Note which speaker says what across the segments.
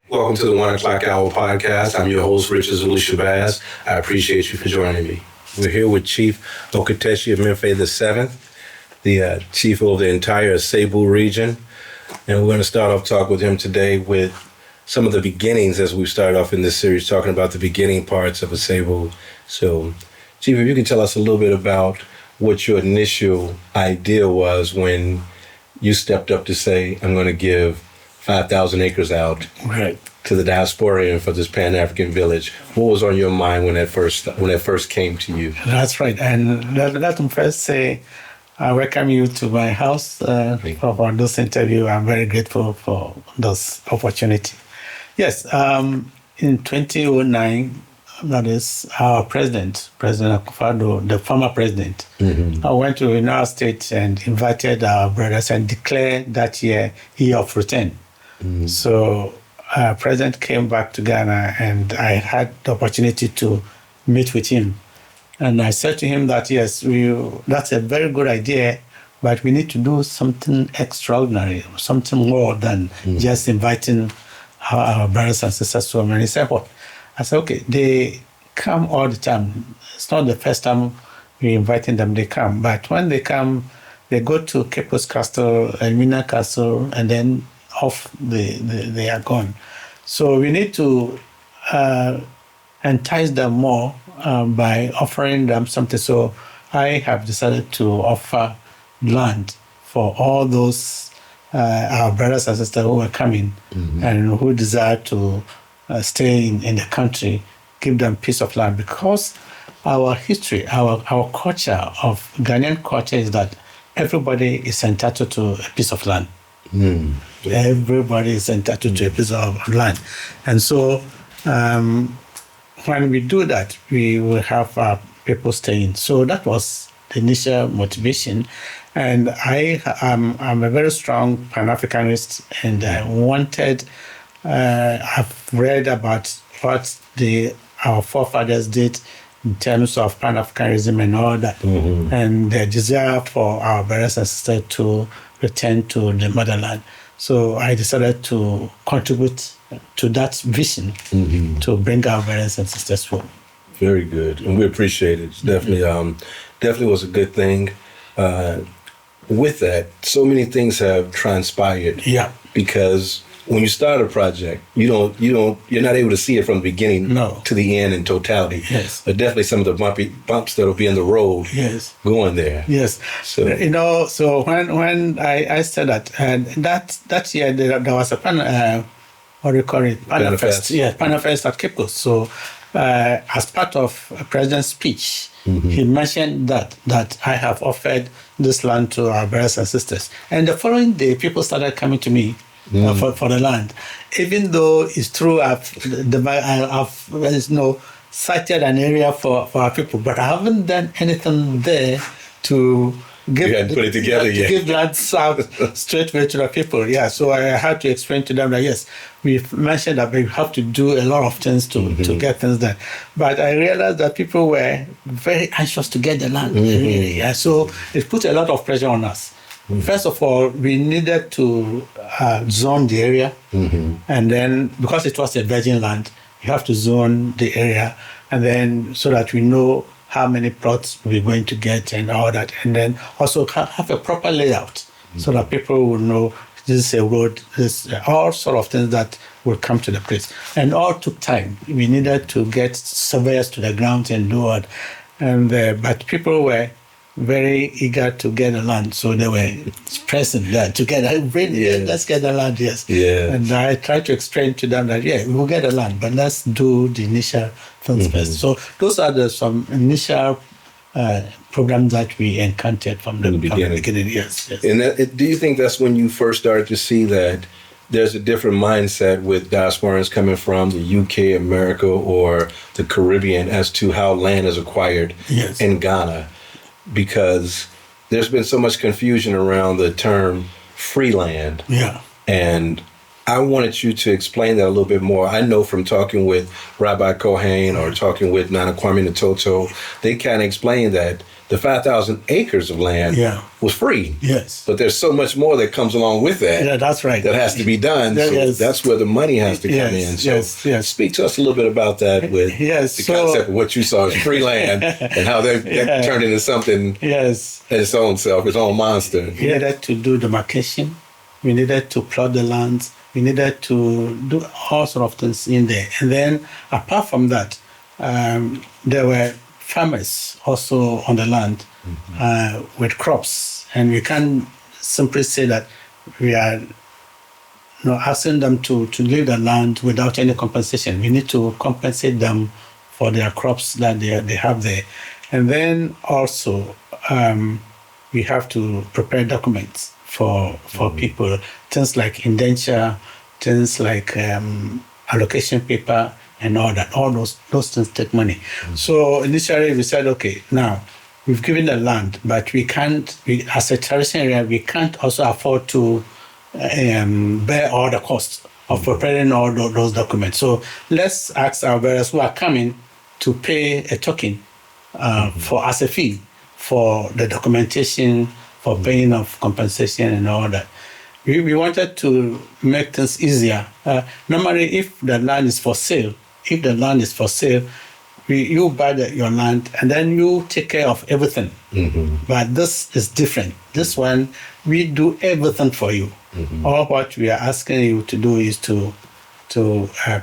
Speaker 1: Welcome to the 1 O'Clock Hour podcast. I'm your host, Richard Zulu Shabazz. I appreciate you for joining me. We're here with Chief Okatakyi Amenfi VII, the chief of the entire Asebu region. And we're going to start off talk with him today with some of the beginnings as we started off in this series, talking about the beginning parts of Asebu. So, Chief, if you can tell us a little bit about what your initial idea was when you stepped up to say, I'm going to give 5,000 acres out to the Diasporian for this Pan-African village. What was on your mind when that first came to you?
Speaker 2: That's right. And let me first say, I welcome you to my house for this interview. I'm very grateful for this opportunity. Yes, in 2009, that is our President Akufo-Addo, the former president, I went to United States and invited our brothers and declared that year of return. So President came back to Ghana and I had the opportunity to meet with him. And I said to him that, yes, that's a very good idea, but we need to do something extraordinary, something more than just inviting our brothers and sisters to home. And he said, what? I said, okay, they come all the time. It's not the first time we're inviting them, they come. But when they come, they go to Cape's Castle, Elmina Castle, and then off they are gone. So we need to entice them more by offering them something. So I have decided to offer land for all those our brothers and sisters who are coming and who desire to stay in the country, give them piece of land. Because our history, our culture of Ghanaian culture is that everybody is entitled to a piece of land. Everybody is entitled to a piece of land. And so when we do that, we will have people staying. So that was the initial motivation. And I'm a very strong Pan-Africanist, and I wanted, I've read about what our forefathers did in terms of Pan-Africanism and all that, and the desire for our brothers and sisters to return to the motherland. So I decided to contribute to that vision to bring our brothers and sisters home.
Speaker 1: Very good, and we appreciate it. It's definitely was a good thing. With that, so many things have transpired.
Speaker 2: Yeah.
Speaker 1: Because when you start a project, you're not able to see it from the beginning to the end in totality.
Speaker 2: Yes.
Speaker 1: But definitely some of the bumps that'll be in the road going there.
Speaker 2: Yes. So so when I said that, and that year there was a Panafest. Yeah, Panafest at Cape Coast. So as part of a president's speech, he mentioned that I have offered this land to our brothers and sisters. And the following day, people started coming to me for the land, even though it's true I've cited an area for our people, but I haven't done anything there to give land south straight away to the people. Yeah, so I had to explain to them that yes, we've mentioned that we have to do a lot of things to get things done. But I realized that people were very anxious to get the land. Really, yeah. So it put a lot of pressure on us. First of all, we needed to zone the area, and then because it was a virgin land, you have to zone the area, and then so that we know how many plots we're going to get and all that, and then also have a proper layout so that people will know this is a road, this all sort of things that will come to the place. And all took time. We needed to get surveyors to the ground and do it, but people were very eager to get the land, so they were pressing that to get it. Let's get the land, yes. Yeah. And I tried to explain to them that we'll get the land, but let's do the initial things first. So those are some initial programs that we encountered from the beginning. Yes.
Speaker 1: And do you think that's when you first started to see that there's a different mindset with diasporans coming from the UK, America, or the Caribbean as to how land is acquired in Ghana? Because there's been so much confusion around the term free land.
Speaker 2: Yeah.
Speaker 1: And I wanted you to explain that a little bit more. I know from talking with Rabbi Kohen or talking with Nana Kwame Ntoto, they kind of explained that the 5,000 acres of land was free.
Speaker 2: Yes.
Speaker 1: But there's so much more that comes along with that.
Speaker 2: Yeah, that's right.
Speaker 1: That has to be done. So that's where the money has to come in. So speak to us a little bit about that with the concept of what you saw as free land and how that turned into something its own self, its own monster.
Speaker 2: We needed to do demarcation. We needed to plot the lands. We needed to do all sorts of things in there. And then apart from that, there were farmers also on the land with crops. And we can't simply say that we are asking them to leave the land without any compensation. We need to compensate them for their crops that they have there. And then also we have to prepare documents for people, things like indenture, things like allocation paper, and all that. All those things take money. So initially we said, okay, now we've given the land, but we can't, as a traditional area, we can't also afford to bear all the costs of preparing all those documents. So let's ask our bearers who are coming to pay a token as a fee for the documentation, for paying of compensation and all that. We wanted to make things easier. Normally, if the land is for sale, you buy your land and then you take care of everything. But this is different. This one, we do everything for you. All what we are asking you to do is to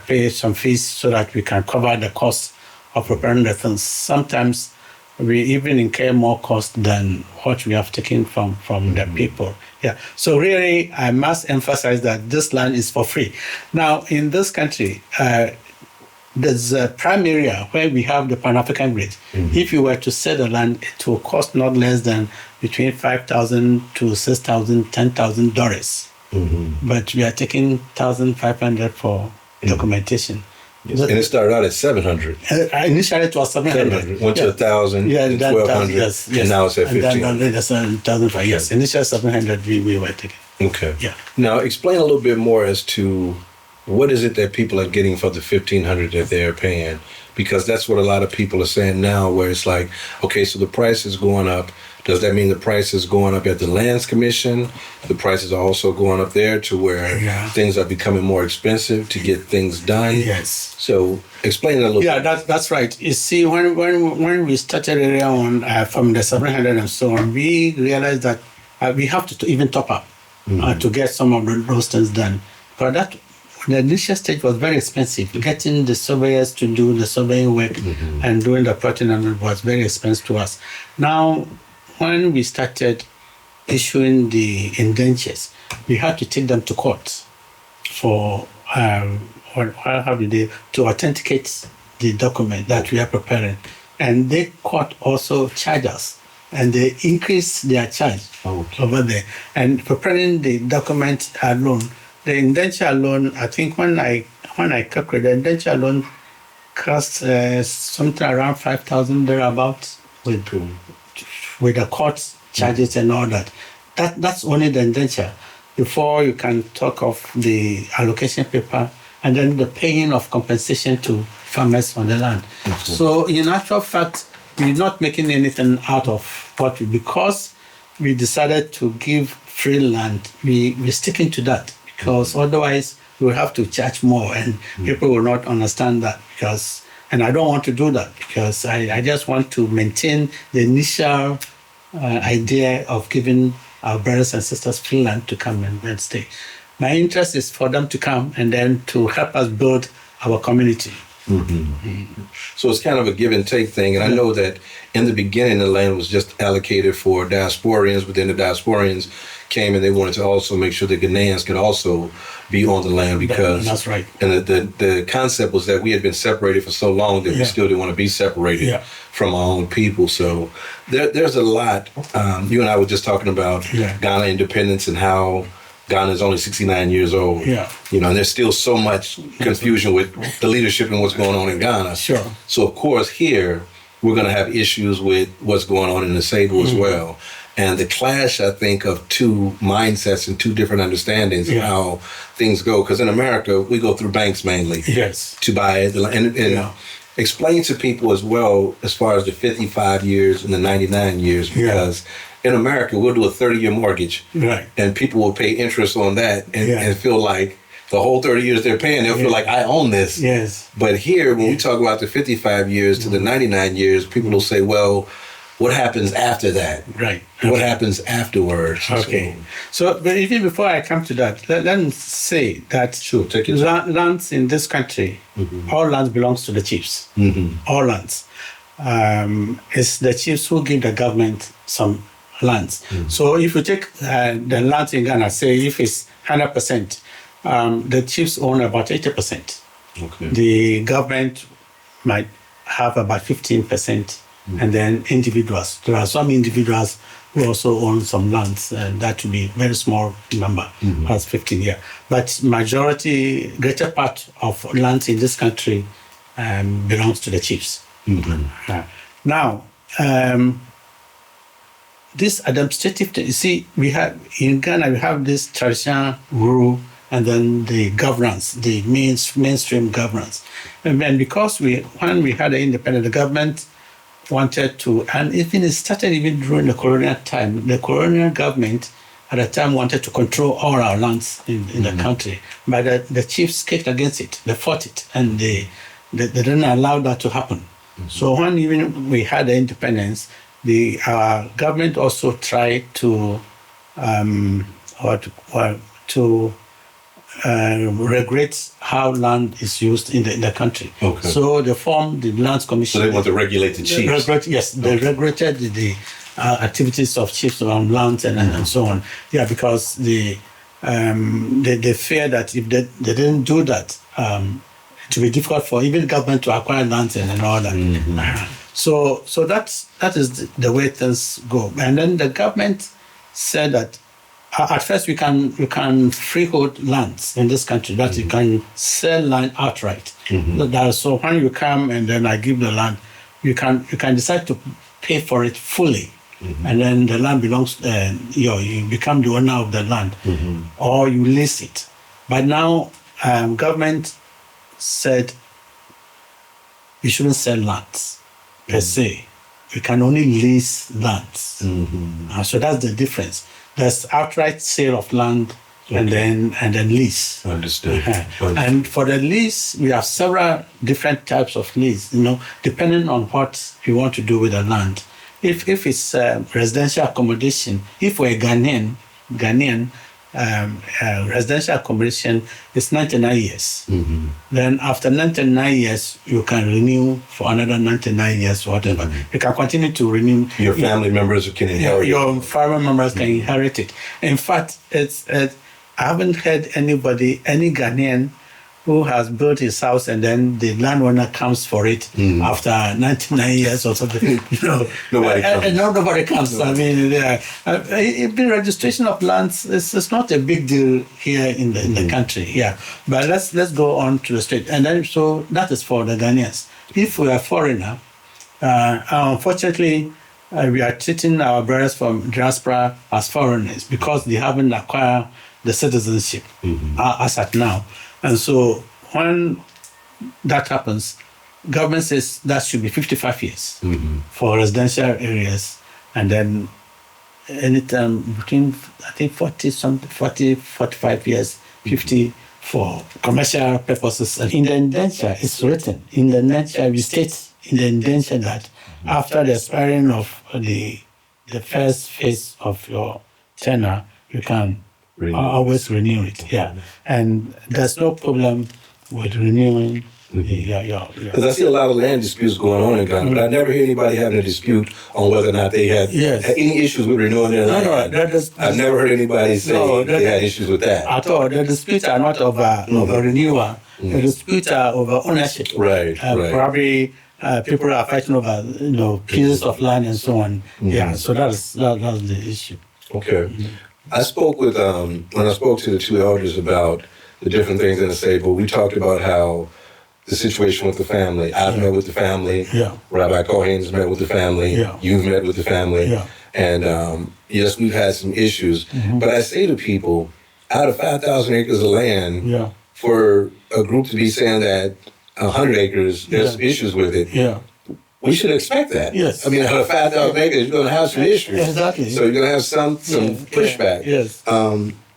Speaker 2: pay some fees so that we can cover the cost of preparing the things. Sometimes we even incur more cost than what we have taken from the people. Yeah. So really, I must emphasize that this land is for free. Now, in this country, there's a prime area where we have the Pan-African Grid. If you were to sell the land, it will cost not less than between $5,000 to $6,000, $10,000. But we are taking $1,500 for documentation.
Speaker 1: Yes. And it started out at 700.
Speaker 2: Initially, it was 700.
Speaker 1: Went to 1,000, 1,200, and now it's at 1,500.
Speaker 2: That's 1,005. Yes, initially 700 we were taking.
Speaker 1: Okay. Yeah. Now, explain a little bit more as to what is it that people are getting for the 1,500 that they're paying? Because that's what a lot of people are saying now, where it's like, okay, so the price is going up. Does that mean the price is going up at the Lands Commission? The prices are also going up there to where things are becoming more expensive to get things done.
Speaker 2: Yes.
Speaker 1: So explain it a little bit.
Speaker 2: Yeah, that's right. You see, when we started earlier on from the 700 and so on, we realized that we have to even top up to get some of those things done. But the initial stage was very expensive. Getting the surveyors to do the surveying work and doing the plotting was very expensive to us. Now, when we started issuing the indentures, we had to take them to court for to authenticate the document that we are preparing. And the court also charged us, and they increased their charge over there. And preparing the document alone, the indenture alone, I think when I calculated, the indenture alone cost something around 5,000 thereabouts with the court charges and all that. That's only the indenture. Before you can talk of the allocation paper and then the paying of compensation to farmers on the land. So in actual fact, we're not making anything out of because we decided to give free land, we're sticking to that, because otherwise we'll have to charge more and people will not understand that, and I don't want to do that, because I just want to maintain the initial idea of giving our brothers and sisters free land to come and stay. My interest is for them to come and then to help us build our community.
Speaker 1: So it's kind of a give and take thing. And I know that in the beginning, the land was just allocated for Diasporians, but then the Diasporians came and they wanted to also make sure the Ghanaians could also be on the land, because
Speaker 2: that's right.
Speaker 1: And the concept was that we had been separated for so long that we still didn't want to be separated from our own people. So there's a lot. You and I were just talking about Ghana independence and how Ghana is only 69 years old. You know, and there's still so much confusion with the leadership and what's going on in Ghana. So of course here we're going to have issues with what's going on in Asebu as well. and the clash, I think, of two mindsets and two different understandings of how things go. Because in America, we go through banks mainly to buy it. And explain to people as well, as far as the 55 years and the 99 years, because in America, we'll do a 30-year mortgage, and people will pay interest on that and feel like the whole 30 years they're paying, they'll feel like, I own this. But here, when we talk about the 55 years to the 99 years, people will say, well, what happens after that? What happens afterwards?
Speaker 2: So, but even before I come to that, let me say that lands in this country, all lands belongs to the chiefs. All lands. It's the chiefs who give the government some lands. So if you take the lands in Ghana, say if it's 100%, the chiefs own about 80%. The government might have about 15%, and then individuals. There are some individuals who also own some lands, and that would be a very small number, as 15 here. But greater part of lands in this country belongs to the chiefs. Now, this administrative, you see, in Ghana, we have this traditional rule and then the governance, the mainstream governance. And then because when we had the independent, the government wanted to, and it started even during the colonial time. The colonial government at the time wanted to control all our lands in the country, but the chiefs kicked against it. They fought it, and they didn't allow that to happen. So when even we had the independence, our government also tried to regulate how land is used in the country. So they formed the Lands Commission.
Speaker 1: So they want to regulate the chiefs.
Speaker 2: They regulated the activities of chiefs around lands and so on. Yeah, because they fear that if they didn't do that, it will be difficult for even government to acquire lands and all that. So that is the way things go. And then the government said that at first we can freehold lands in this country, that you can sell land outright. So when you come and then I give the land, you can decide to pay for it fully, and then the land belongs. You become the owner of the land, or you lease it. But now government said we shouldn't sell lands per se. We can only lease lands. So that's the difference. There's outright sale of land and then lease.
Speaker 1: Understood.
Speaker 2: And for the lease, we have several different types of lease, depending on what you want to do with the land. If it's residential accommodation, if we're Ghanaian, residential accommodation is 99 years. Then after 99 years, you can renew for another 99 years or whatever. You can continue to renew.
Speaker 1: Your family members can inherit it.
Speaker 2: Your family members can inherit it. In fact, I haven't heard any Ghanaian who has built his house and then the landowner comes for it after 99 years or something.
Speaker 1: Nobody comes.
Speaker 2: Nobody comes. I mean, the registration of lands is not a big deal here in the country. Yeah, but let's go on to the state, and then so that is for the Ghanaians. If we are foreigner, unfortunately, we are treating our brothers from diaspora as foreigners because they haven't acquired the citizenship as at now. And so when that happens, government says that should be 55 years for residential areas, and then anytime between, I think 45 years, 50 for commercial purposes. And in the indenture, it's written, in the indenture, we state in the indenture that after the expiring of the first phase of your tenure, you can always renew it. Yeah, and there's no problem with renewing.
Speaker 1: Because I see a lot of land disputes going on in Ghana, but I never hear anybody having a dispute on whether or not they had any issues with renewing their land. I've never heard anybody say they had issues with that.
Speaker 2: At all. The disputes are not over renewal. The disputes are over ownership.
Speaker 1: Right.
Speaker 2: Probably people are fighting over pieces of land and so on. Yeah, so that's the issue.
Speaker 1: Okay. I spoke with when I spoke to the two elders about the different things in Asebu, we talked about how the situation with the family. I've met with the family. Rabbi Cohen's met with the family. You've met with the family. And yes, we've had some issues. But I say to people, out of 5,000 acres of land, for a group to be saying that 100 acres, there's issues with it. We should expect that.
Speaker 2: Yes.
Speaker 1: I mean, out of 5,000 acres, you're going to have some issues.
Speaker 2: Exactly.
Speaker 1: So you're going to have some pushback.
Speaker 2: Yes.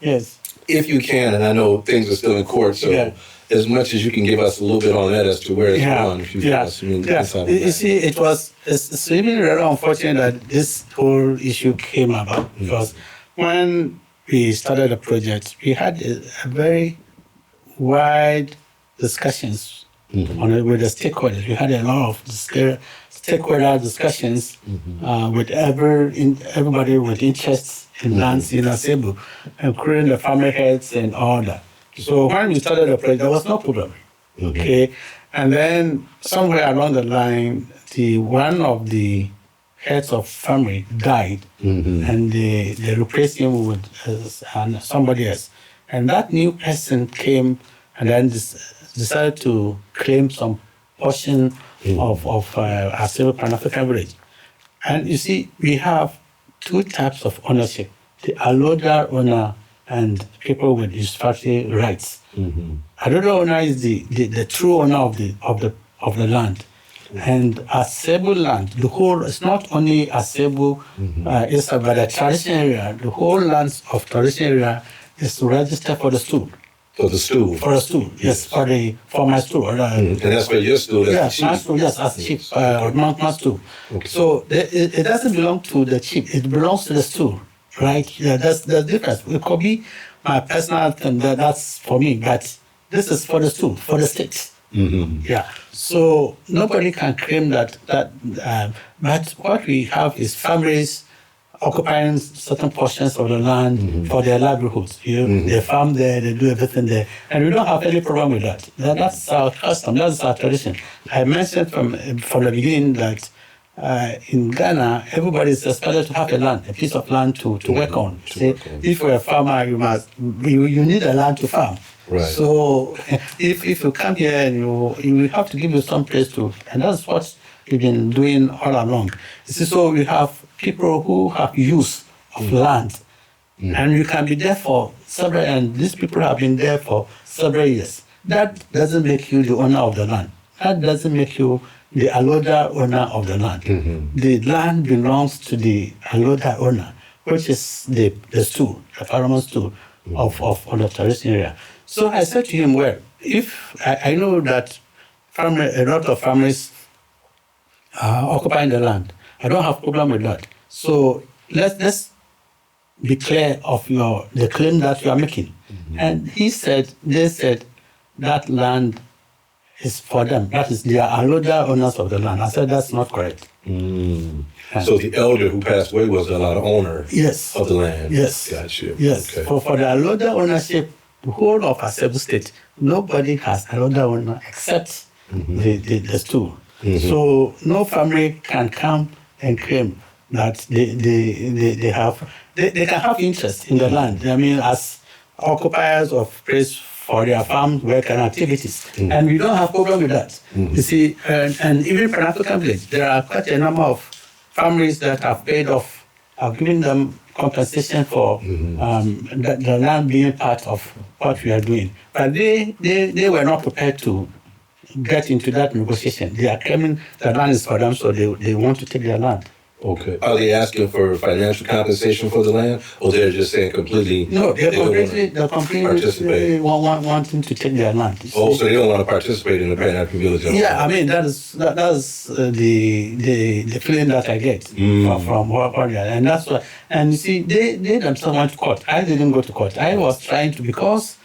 Speaker 2: Yes.
Speaker 1: If you can, and I know things are still in court, so as much as you can give us a little bit on that as to where it's gone. If you
Speaker 2: You see, it's really rather unfortunate that this whole issue came about because when we started the project, we had a very wide discussions on it with the stakeholders. We had a lot of stakeholder discussions with everybody with interests in lands in Asebu, including the farmer heads and all that. So when we started the project, there was no problem. Okay, and then somewhere along the line, one of the heads of family died, and they replaced him with somebody else. And that new person came and then decided to claim some portion of Asebu Pan-African village. And you see, we have two types of ownership: the allotted owner and people with usufructuary rights. Allotted owner is the true owner of the land. And Asebu land, the whole, it's not only Asebu, it's about the traditional area. The whole lands of traditional area is registered for the stool.
Speaker 1: For the stool?
Speaker 2: For the stool, yes, for my stool.
Speaker 1: And that's where your stool is?
Speaker 2: Yes, my stool, yes, as chief, my stool. Okay. So it doesn't belong to the chief, it belongs to the stool, right? Yeah, that's the difference. It could be my personal thing, that's for me, but this is for the stool, for the state. Yeah, so nobody can claim that. But what we have is families occupying certain portions of the land for their livelihoods. They farm there, they do everything there, and we don't have any problem with that. That's our custom, that's our tradition. I mentioned from the beginning that in Ghana, everybody is expected to have a piece of land to work on. If you're a farmer, you need a land to farm.
Speaker 1: Right.
Speaker 2: So if you come here and you have to give you some place to, and that's what we've been doing all along. You see, so we have people who have use of land, and you can be there for several, and these people have been there for several years. That doesn't make you the owner of the land. That doesn't make you the allotted owner of the land. The land belongs to the allotted owner, which is the stool, the Paramount stool of the traditional area. So I said to him, well, if I know that a lot of families are occupying the land, I don't have a problem with that. So let's be clear of the claim that you are making. And they said that land is for them. That is, they are allotted owners of the land. I said that's not correct.
Speaker 1: So the elder who passed away was the allotted owner of the land.
Speaker 2: Yes.
Speaker 1: Got you.
Speaker 2: Yes.
Speaker 1: Okay.
Speaker 2: For the allotted ownership, the whole of Asebu State, nobody has allotted owner except the stool. So no family can come and claim that they can have interest in the land. I mean, as occupiers of place for their farm work and activities. And we don't have problem with that. You see, and even for African village, there are quite a number of families that have paid off, have given them compensation for the land being part of what we are doing. But they were not prepared to get into that negotiation. They are claiming the land is for them, so they want to take their land.
Speaker 1: Okay. Are they asking for financial compensation for the land, or they're just saying completely?
Speaker 2: No, they're completely wanting to take their land.
Speaker 1: Oh, so they don't want to participate in the Pan-African Village?
Speaker 2: Yeah, I mean that's the feeling that I get from what they are, and that's why. And you see, they themselves went to court. I didn't go to court. I was trying to, because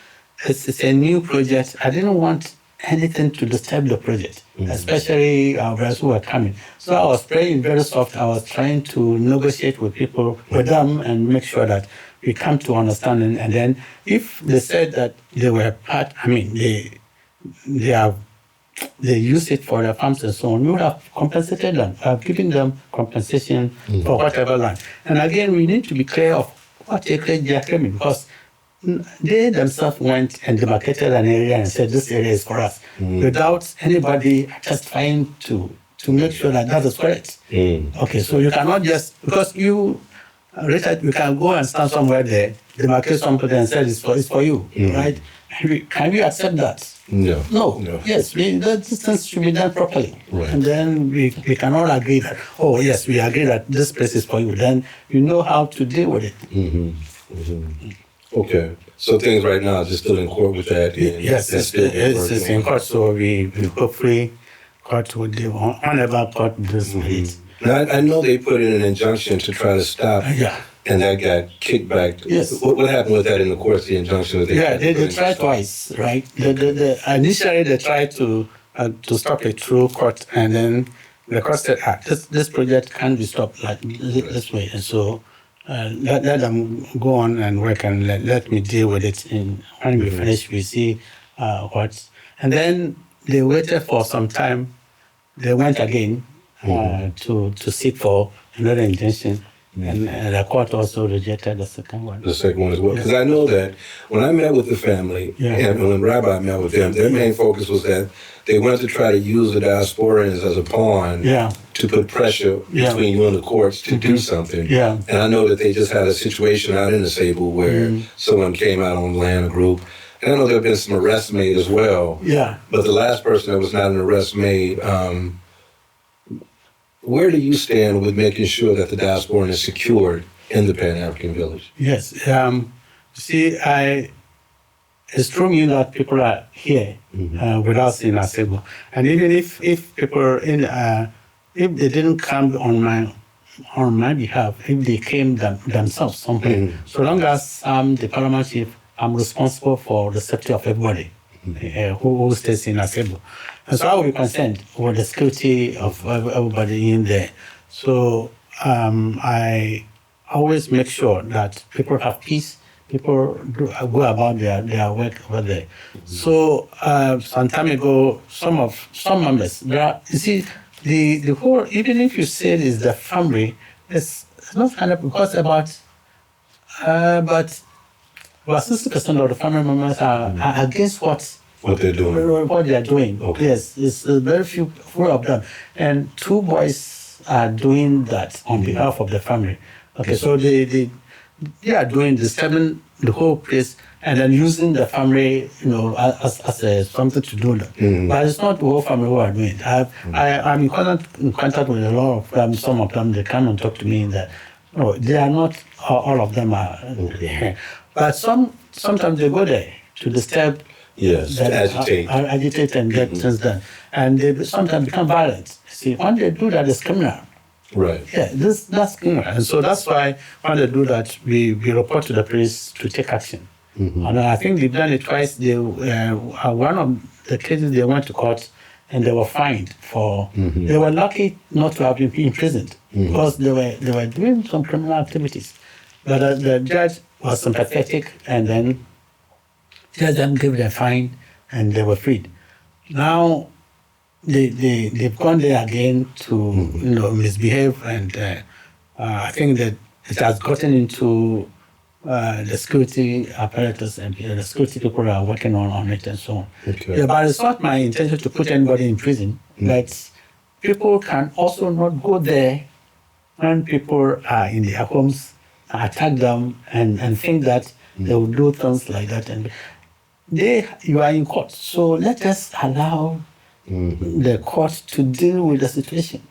Speaker 2: it's a new project. I didn't want anything to disturb the project, especially those who were coming. So I was playing very soft. I was trying to negotiate with people, with them, and make sure that we come to understanding. And then if they said that they were part, I mean, they use it for their farms and so on, we would have compensated them, given them compensation for whatever land. And again, we need to be clear of what acreage they are claiming, because they themselves went and demarcated an area and said this area is for us, without anybody testifying to to make sure that that is correct. Okay, so you cannot just, because you, Richard, you can go and stand somewhere there, demarcate somebody and say it's for you, right? Can we accept that? No. Yes, that distance should be done properly.
Speaker 1: Right.
Speaker 2: And then we can all agree that, oh, yes, we agree that this place is for you. Then you know how to deal with it.
Speaker 1: Okay. So things right now are just still in court with that?
Speaker 2: Yes, it's in court. So we hopefully court will do whenever court this meet.
Speaker 1: Now, I know they put in an injunction to try to stop, and that got kicked back.
Speaker 2: Yes.
Speaker 1: What happened with that in the courts, the injunction?
Speaker 2: They tried twice, right? Initially, they tried to stop it through court, and then the court said, this project can't be stopped like this way. And so let them go on and work and let me deal with it. And when we finish, we see what. And then they waited for some time. They went again to seek for another injunction. And the court also rejected the second one.
Speaker 1: The second one as well. Because I know that when I met with the family, and when Rabbi met with them, their main focus was that they wanted to try to use the Diasporians as a pawn to put pressure between you and the courts to do something. And I know that they just had a situation out in Asebu where someone came out on land, a group. And I know there have been some arrests made as well. But the last person that was not an arrest made, where do you stand with making sure that the Diasporian is secured in the Pan-African village?
Speaker 2: Yes. See, it's true that people are here with us in Asebu. And even if people if they didn't come on my behalf, if they came themselves somewhere, so long as the Paramount chief, I'm responsible for the safety of everybody who stays in Asebu. And so I will be concerned with the security of everybody in there. So I always make sure that people have peace, people go about their work over there. So some time ago, some members, you see, the whole, even if you say it is the family, it's not kind of because about 60% of the family members are against what
Speaker 1: they're doing.
Speaker 2: What they are doing.
Speaker 1: Okay.
Speaker 2: Yes, it's very few of them. And 2 boys are doing that on behalf of the family. Okay, so they are disturbing the whole place and then using the family, as something to do that. But it's not the whole family who are doing it. I'm in contact with a lot of them. Some of them, they come and talk to me that, they are not, all of them are there. But sometimes they go there to disturb.
Speaker 1: Yes,
Speaker 2: agitate and get things done. And they sometimes become violent. See, when they do that, it's criminal.
Speaker 1: Right.
Speaker 2: Yeah, that's criminal. And so that's why when they do that, we report to the police to take action. And I think they've done it twice. One of the cases, they went to court and they were fined for, they were lucky not to have been imprisoned because they were doing some criminal activities. But the judge was sympathetic and then let them give their fine, and they were freed. Now they've gone there again to misbehave, and I think that it has gotten into the security apparatus, and the security people are working on it and so on.
Speaker 1: Okay.
Speaker 2: But it's not my intention to put anybody in prison. But people can also not go there when people are in their homes, attack them, and think that they will do things like that. And you are in court, so let us allow the court to deal with the situation.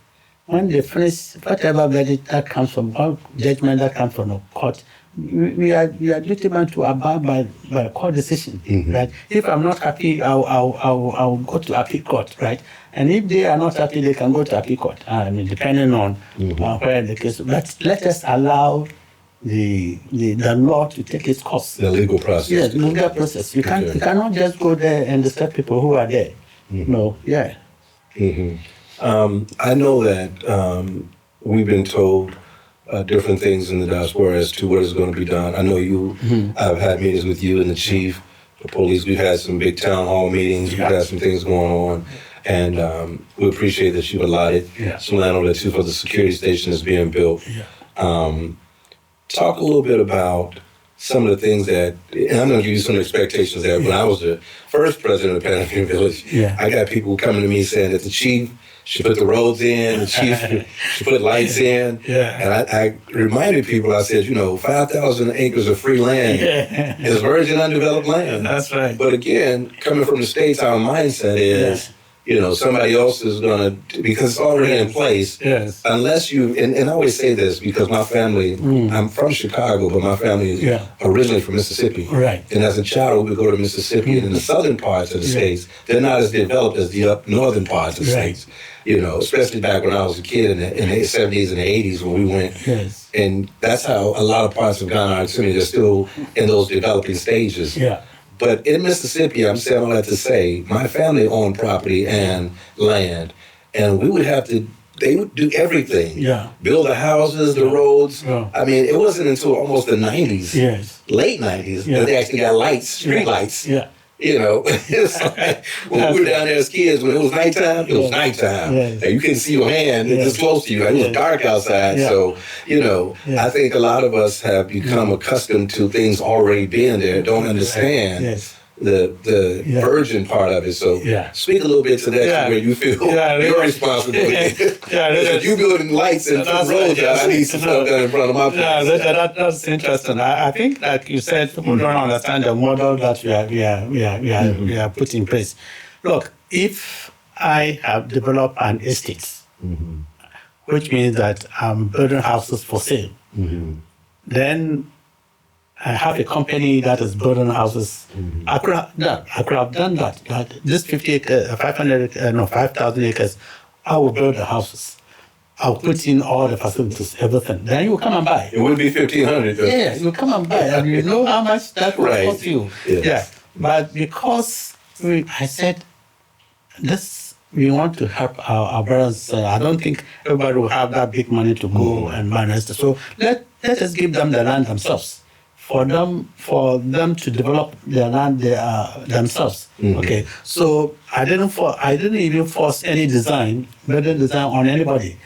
Speaker 2: When they finish, whatever verdict that comes from, or judgment that comes from the court, we are determined to abide by the court decision, right? If I'm not happy, I'll go to appeal court, right? And if they are not happy, they can go to appeal court. Depending on where the case. But let us allow the law to take its course.
Speaker 1: The legal process.
Speaker 2: Yes, the legal process. You cannot just go there and disturb people who are there. No,
Speaker 1: I know that we've been told different things in the diaspora as to what is going to be done. I know I've had meetings with you and the chief, the police. We've had some big town hall meetings. We've had some things going on. And we appreciate that you've allotted some land over there too for the security station that's being built. Talk a little bit about some of the things that, and I'm going to give you some expectations there. When I was the first president of the Pan-African Village, I got people coming to me saying that the chief should put the roads in, the chief should put lights in. And I reminded people, I said, 5,000 acres of free land is virgin undeveloped land.
Speaker 2: That's right.
Speaker 1: But again, coming from the States, our mindset is, somebody else is going to, because it's already in place. Unless you, and I always say this because my family, I'm from Chicago, but my family is originally from Mississippi. And as a child, we would go to Mississippi, and in the southern parts of the states, they're not as developed as the up northern parts of the states. Especially back when I was a kid in the 70s and the 80s when we went. And that's how a lot of parts of Ghana are, assuming they're still in those developing stages. But in Mississippi, I'm saying all that to say, my family owned property and land, and we would have to, they would do everything. Build the houses, the roads. I mean, it wasn't until almost the 90s, late 90s, that they actually got lights, street lights. It's like when we were down there as kids, when it was nighttime, it was nighttime. And you couldn't see your hand, it's just close to you. It was dark outside. So, I think a lot of us have become accustomed to things already being there, don't understand the virgin part of it. So speak a little bit to that where you feel your responsibility. If you building lights and roads out, I need some stuff down in front of my place.
Speaker 2: That's interesting. I think, like you said, people don't understand the model that we are put in place. Look, if I have developed an estate, which means that I'm building houses for sale, then I have a company that is building houses. I could have done that. This 5,000 acres, I will build the houses. I'll put in all the facilities, everything. Then you come and buy.
Speaker 1: It would be 1,500.
Speaker 2: You come and buy, and you know how much that will cost you. But because I said this, we want to help our brothers. I don't think everybody will have that big money to go and manage. So let us give them the land themselves. For them to develop their land themselves. Okay, so I didn't even force any building design on anybody.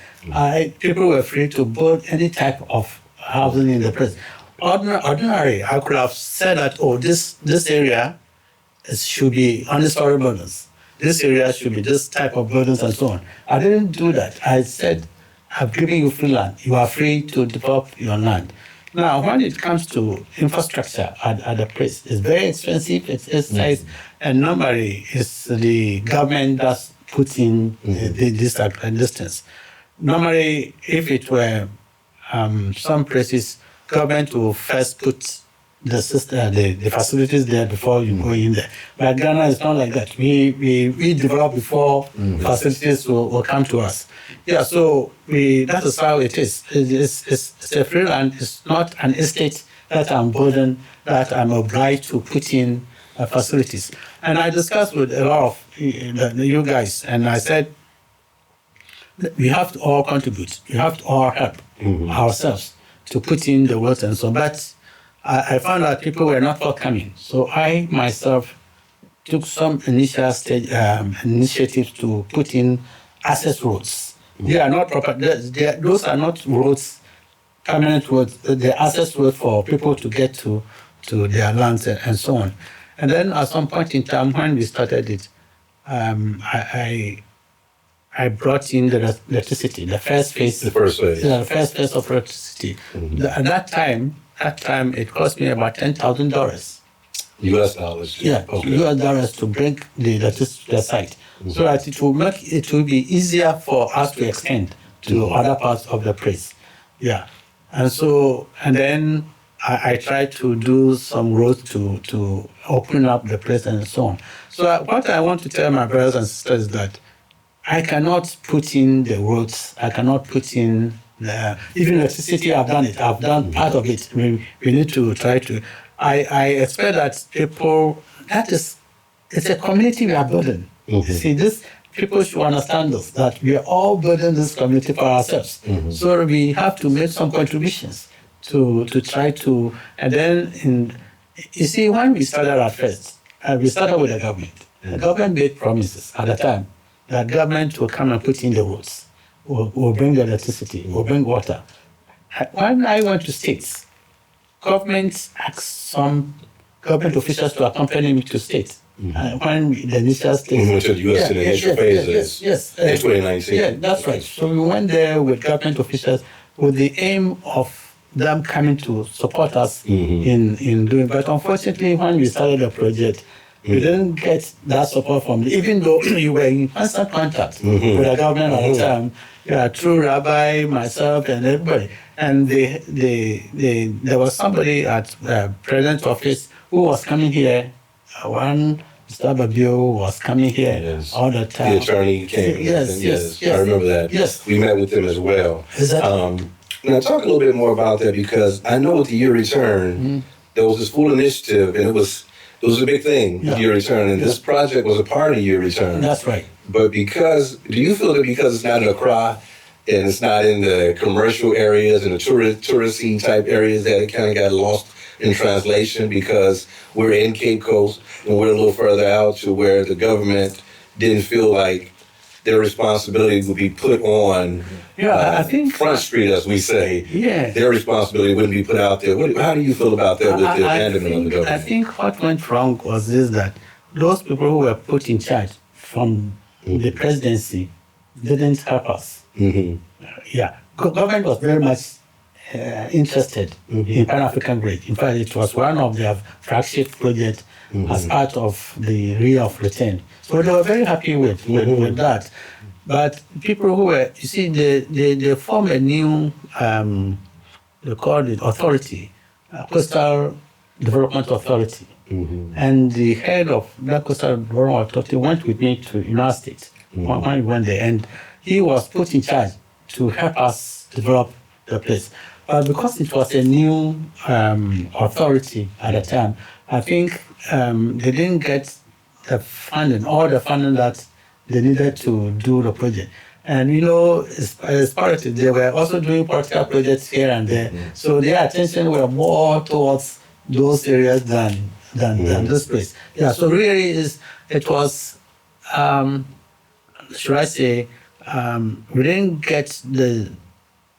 Speaker 2: People were free to build any type of housing in the place. Ordinary, I could have said that, this area should be understory buildings. This area should be this type of buildings and so on. I didn't do that. I said, I've given you free land. You are free to develop your land. Now, when it comes to infrastructure at the place, it's very expensive, it's exercise, and normally it's the government that's putting this distance. Normally, if it were some places, government will first put the facilities there before you go in there. But Ghana is not like that. We develop before facilities will come to us. So that is how it is. It's a free land. It's not an estate that I'm burdened, that I'm obliged to put in facilities. And I discussed with a lot of you guys, and I said, we have to all contribute. We have to all help ourselves to put in the work and so. But I found that people were not forthcoming. So I myself took some initiatives to put in access roads. They are not proper. Those are not roads, permanent roads. They're access roads for people to get to their lands and so on. And then at some point in time, when we started it, I brought in the electricity, the first phase.
Speaker 1: The first phase.
Speaker 2: The first phase of electricity. At that time, it cost me about $10,000.
Speaker 1: US dollars.
Speaker 2: US dollars to bring the electricity to the site. So that it will be easier for us to extend to other parts of the place. And then I tried to do some roads to open up the place and so on. So what I want to tell my brothers and sisters is that I cannot put in the roads. I cannot put in even electricity. I've done it. I've done part of it. We need to try to. I expect that people. It's a community we are building. You see, people should understand this, that we are all building this community for ourselves. So we have to make some contributions to try to. And then, you see, when we started at first, we started with the government. The government made promises at the time that government will come and put in the roads, will bring the electricity, will bring water. When I went to states, government asked some government officials to accompany me to state. When the initial state.
Speaker 1: We went to the U.S. in the initial phases in 2019.
Speaker 2: Yeah, that's right. So we went there with government officials with the aim of them coming to support us in doing. But unfortunately, when we started the project, we didn't get that support from them, even though you were in constant contact with the government at the time. Yeah, through Rabbi, myself, and everybody. And there was somebody at the president's office who was coming here. One Mr. Babio was coming here all the time.
Speaker 1: The attorney came.
Speaker 2: Yes.
Speaker 1: I remember that.
Speaker 2: Yes.
Speaker 1: We met with him as well.
Speaker 2: Exactly.
Speaker 1: Now, talk a little bit more about that, because I know with the Year Return, there was this full initiative, and it was a big thing, Year Return, and this project was a part of Year Return.
Speaker 2: That's right.
Speaker 1: But do you feel that because it's not in Accra and it's not in the commercial areas and the touristy type areas, that it kind of got lost in translation because we're in Cape Coast and we're a little further out, to where the government didn't feel like their responsibility would be put on
Speaker 2: I think
Speaker 1: Front Street, as we say.
Speaker 2: Yeah.
Speaker 1: Their responsibility wouldn't be put out there. How do you feel about that with the abandonment of the government?
Speaker 2: I think what went wrong was that those people who were put in charge from the presidency didn't help us. Government was very much interested in Pan-African Bridge. In fact, it was one of their flagship projects as part of the Year of Return. So they were very happy with that. But people who were, you see, they formed a new, they called it authority, Coastal Development Authority. And the head of that Coastal Development Authority went with me to United States when we went there. And he was put in charge to help us develop the place. But because it was a new authority at the time, I think they didn't get all the funding that they needed to do the project. And as politics, they were also doing political projects here and there. So their attention were more towards those areas than this place. Yeah, so really it was, should I say, we didn't get the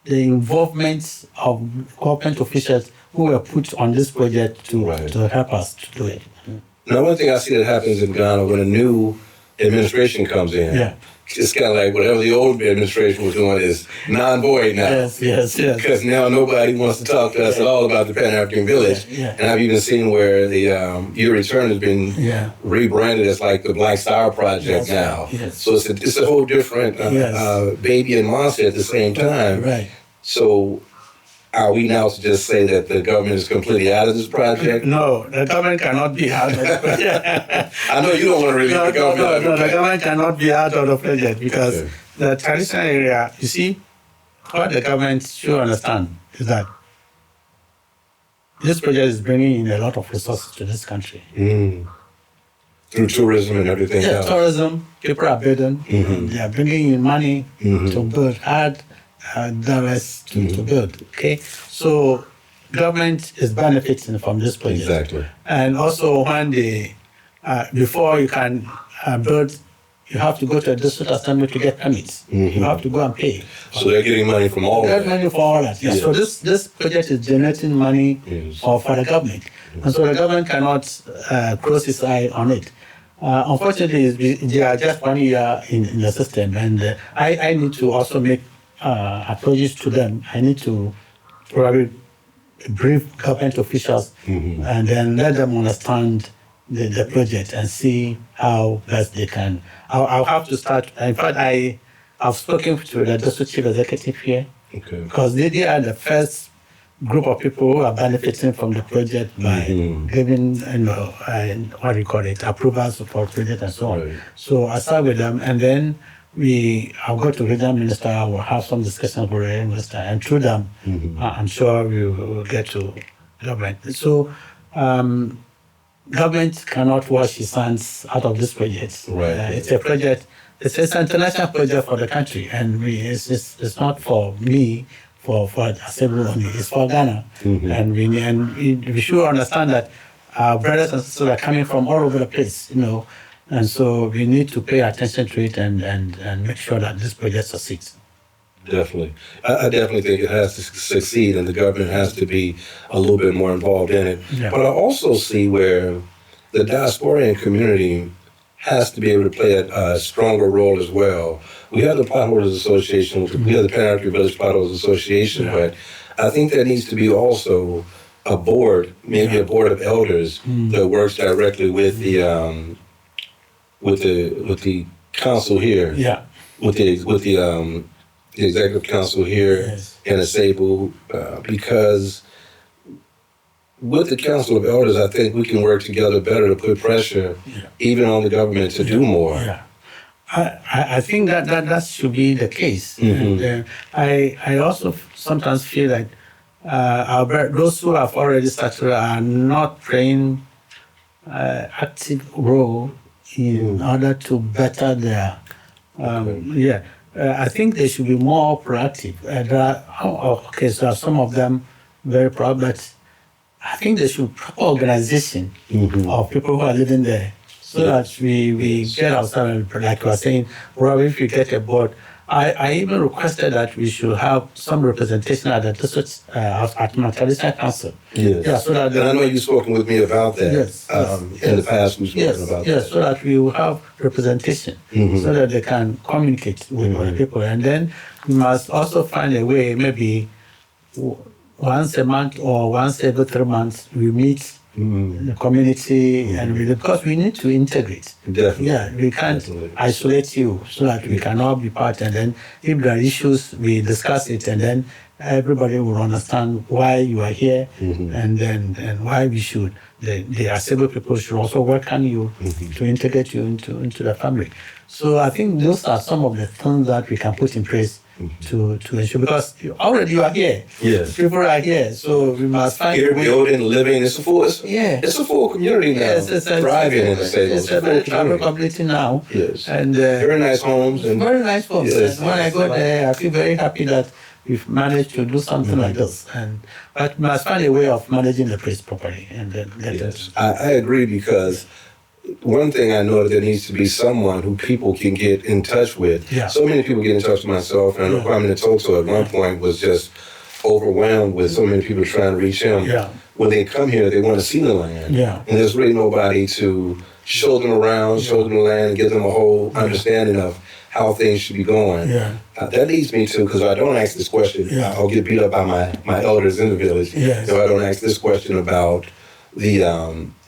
Speaker 2: involvement of government officials who were put on this project to help us to do it.
Speaker 1: Now, one thing I see that happens in Ghana when a new administration comes in, it's kind of like whatever the old administration was doing is non-void now.
Speaker 2: Yes.
Speaker 1: Because now nobody wants to talk to us at all about the Pan-African Village. And I've even seen where the Year Return has been rebranded as like the Black Star Project now. So it's a whole different baby and monster at the same time.
Speaker 2: Right.
Speaker 1: So are we now to just say that the government is completely out of this project?
Speaker 2: No, the government cannot be out of the project.
Speaker 1: I know you don't want to release the government.
Speaker 2: No, the government cannot be out of the project because the traditional area, you see, what the government should understand is that this project is bringing in a lot of resources to this country.
Speaker 1: Through tourism and everything else.
Speaker 2: Tourism, people are building. They are bringing in money to build dollars to build. Okay, so government is benefiting from this project.
Speaker 1: Exactly.
Speaker 2: And also, when before you can build, you have to go to a district assembly to get permits. You have to go and pay.
Speaker 1: So they're getting money from all of that.
Speaker 2: Money for all that. Yeah. So this project is generating money for the government, and so the government cannot close its eye on it. Unfortunately, they are just 1 year in the system, and I need to also make approaches to them. I need to probably brief government officials and then let them understand the project and see how best they can. I'll have to start. In fact, I've spoken to the district chief executive here because they are the first group of people who are benefiting from the project by giving, what do you call it, approvals for project and so on.
Speaker 1: Right.
Speaker 2: So I start with them, and then I'll go to regional minister, we'll have some discussions with the minister, and through them, I'm sure we will get to government. So government cannot wash its hands out of this project.
Speaker 1: Right.
Speaker 2: It's a project, it's an international project for the country, and it's not for me, for Asebu only, it's for Ghana. And we should understand that our brothers and sisters are coming from all over the place, and so we need to pay attention to it and make sure that this project succeeds.
Speaker 1: Definitely. I definitely think it has to succeed and the government has to be a little bit more involved in it.
Speaker 2: Yeah.
Speaker 1: But I also see where the diasporian community has to be able to play a stronger role as well. We have the Potholders Association, we have the Panarchy Village Potholders Association,
Speaker 2: Yeah.
Speaker 1: but I think there needs to be also a board, maybe a board of elders that works directly with the council here,
Speaker 2: Yeah.
Speaker 1: with the executive council here
Speaker 2: Yes.
Speaker 1: in Asebu, because with the council of elders, I think we can work together better to put pressure even on the government to do more.
Speaker 2: Yeah. I think that should be the case.
Speaker 1: Mhm.
Speaker 2: And, I also sometimes feel like those who have already started are not playing active role in order to better their. Yeah, I think they should be more proactive. So some of them very proud, but I think there should be proper organization of people who are living there, so that we get ourselves, like you were saying, probably if we get a board. I even requested that we should have some representation at the district, at my traditional council.
Speaker 1: Yes.
Speaker 2: Yeah, so that
Speaker 1: And I know you've spoken with me about that.
Speaker 2: Yes,
Speaker 1: in the past, we've spoken about that.
Speaker 2: Yes, so that we will have representation, so that they can communicate with other people. And then we must also find a way, maybe once a month or once every 3 months, we meet the community, and because we need to integrate.
Speaker 1: Definitely.
Speaker 2: Yeah, we can't isolate you, so that we can all be part. And then if there are issues, we discuss it, and then everybody will understand why you are here, and why we should. The Asebu people should also welcome you to integrate you into the family. So I think those are some of the things that we can put in place to ensure, because already you are here.
Speaker 1: Yes.
Speaker 2: People are here, so we must find
Speaker 1: Here,
Speaker 2: a way.
Speaker 1: building, living, it's a full community now.
Speaker 2: Yes,
Speaker 1: thriving in the state.
Speaker 2: it's a very travel community now.
Speaker 1: Yes.
Speaker 2: And
Speaker 1: Very nice homes. And
Speaker 2: very nice folks.
Speaker 1: Yes.
Speaker 2: And when I go there, I feel very happy that we've managed to do something like this. But we must find a way of managing the place properly, and then get
Speaker 1: yes, I agree, because one thing I know that there needs to be someone who people can get in touch with.
Speaker 2: Yeah.
Speaker 1: So many people get in touch with myself, and I know Kwame Ntoso at one point was just overwhelmed with so many people trying to reach him.
Speaker 2: Yeah.
Speaker 1: When they come here, they want to see the land.
Speaker 2: Yeah.
Speaker 1: And there's really nobody to show them around, show them the land, and give them a whole understanding of how things should be going.
Speaker 2: Yeah.
Speaker 1: That leads me to, because I don't ask this question, I'll get beat up by my elders in the village.
Speaker 2: Yes.
Speaker 1: If I don't ask this question about the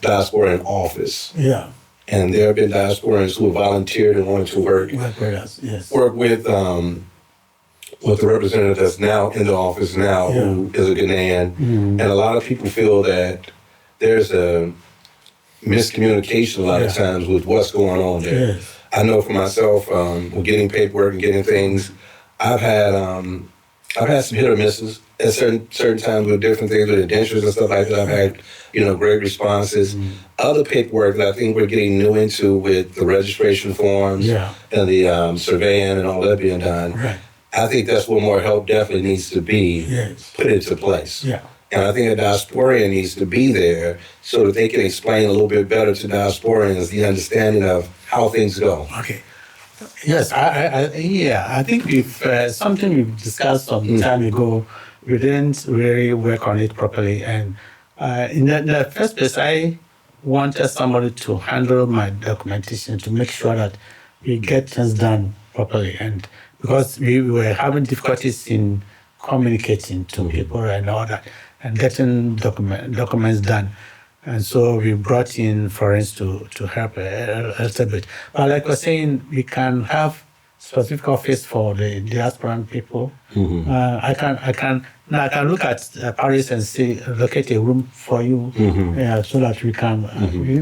Speaker 1: Diasporian office.
Speaker 2: Yeah.
Speaker 1: And there have been diasporians who have volunteered and wanted to work
Speaker 2: Yes.
Speaker 1: with the representative that's now in the office now, who is a Ghanaian. And a lot of people feel that there's a miscommunication a lot of times with what's going on there.
Speaker 2: Yes.
Speaker 1: I know for myself, with getting paperwork and getting things, I've had some hit or misses at certain times with different things, with indentures and stuff like that. I've had, great responses. Other paperwork that I think we're getting new into with the registration forms and the surveying and all that being done.
Speaker 2: Right.
Speaker 1: I think that's where more help definitely needs to be put into place.
Speaker 2: Yeah.
Speaker 1: And I think a diasporian needs to be there so that they can explain a little bit better to diasporians the understanding of how things go.
Speaker 2: Okay. Yes, I think we've something we've discussed some time ago. We didn't really work on it properly, and in the first place, I wanted somebody to handle my documentation to make sure that we get things done properly, and because we were having difficulties in communicating to people and all that, and getting documents done. And so we brought in Florence to help a little bit. But like I was saying, we can have specific office for the diasporan people. I can look at Paris and see, locate a room for you, so that we can